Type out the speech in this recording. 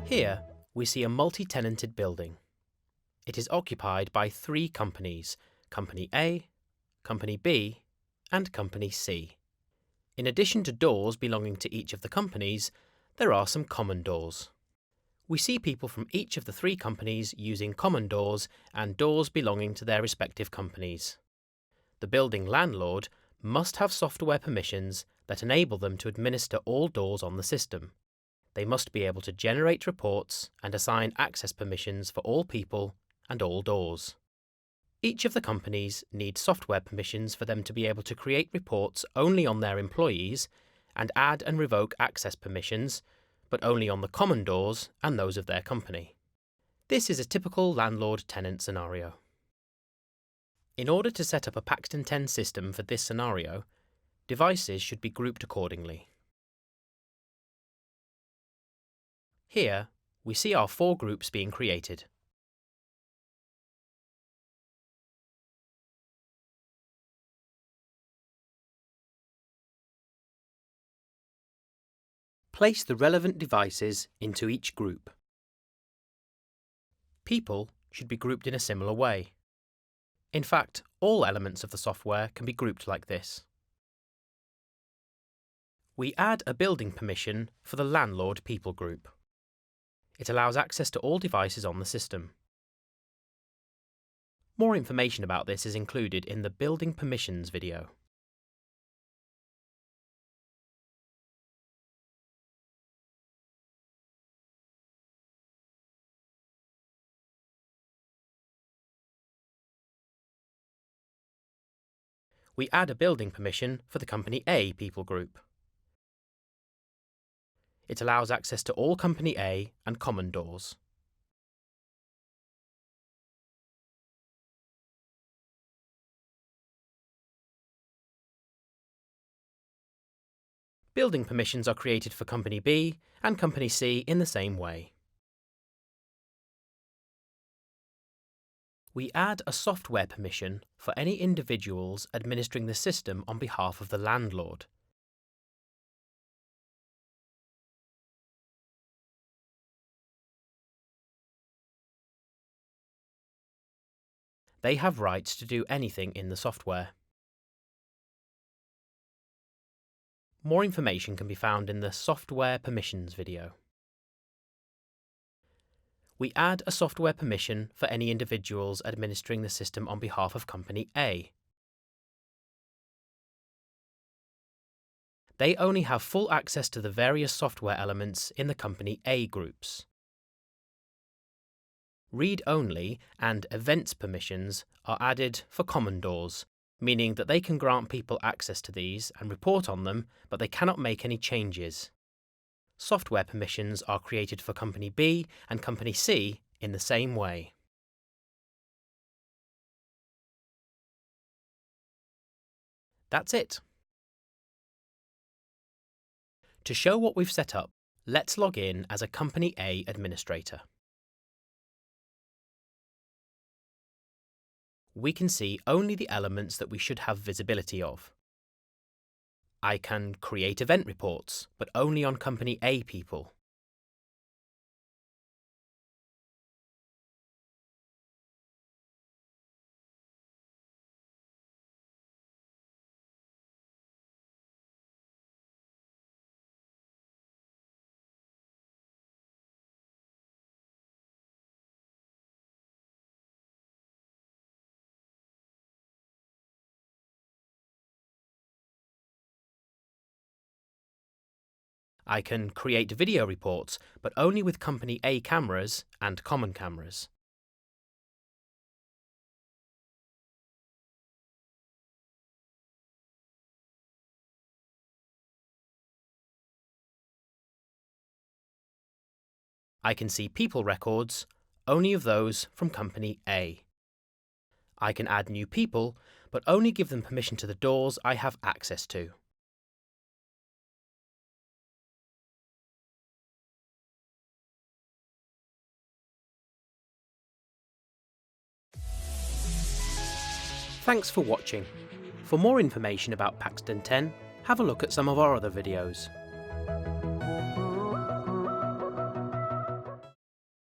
Here, we see a multi-tenanted building. It is occupied by 3 companies, Company A, Company B, and Company C. In addition to doors belonging to each of the companies, there are some common doors. We see people from each of the 3 companies using common doors and doors belonging to their respective companies. The building landlord must have software permissions that enable them to administer all doors on the system. They must be able to generate reports and assign access permissions for all people and all doors. Each of the companies needs software permissions for them to be able to create reports only on their employees and add and revoke access permissions, but only on the common doors and those of their company. This is a typical landlord-tenant scenario. In order to set up a Paxton10 system for this scenario, devices should be grouped accordingly. Here, we see our 4 groups being created. Place the relevant devices into each group. People should be grouped in a similar way. In fact, all elements of the software can be grouped like this. We add a building permission for the landlord people group. It allows access to all devices on the system. More information about this is included in the Building Permissions video. We add a building permission for the Company A people group. It allows access to all Company A and common doors. Building permissions are created for Company B and Company C in the same way. We add a software permission for any individuals administering the system on behalf of the landlord. They have rights to do anything in the software. More information can be found in the Software Permissions video. We add a software permission for any individuals administering the system on behalf of Company A. They only have full access to the various software elements in the Company A groups. Read-only and events permissions are added for common doors, meaning that they can grant people access to these and report on them, but they cannot make any changes. Software permissions are created for Company B and Company C in the same way. That's it. To show what we've set up, let's log in as a Company A administrator. We can see only the elements that we should have visibility of. I can create event reports, but only on Company A people. I can create video reports, but only with Company A cameras and common cameras. I can see people records, only of those from Company A. I can add new people, but only give them permission to the doors I have access to. Thanks for watching. For more information about Paxton10, have a look at some of our other videos.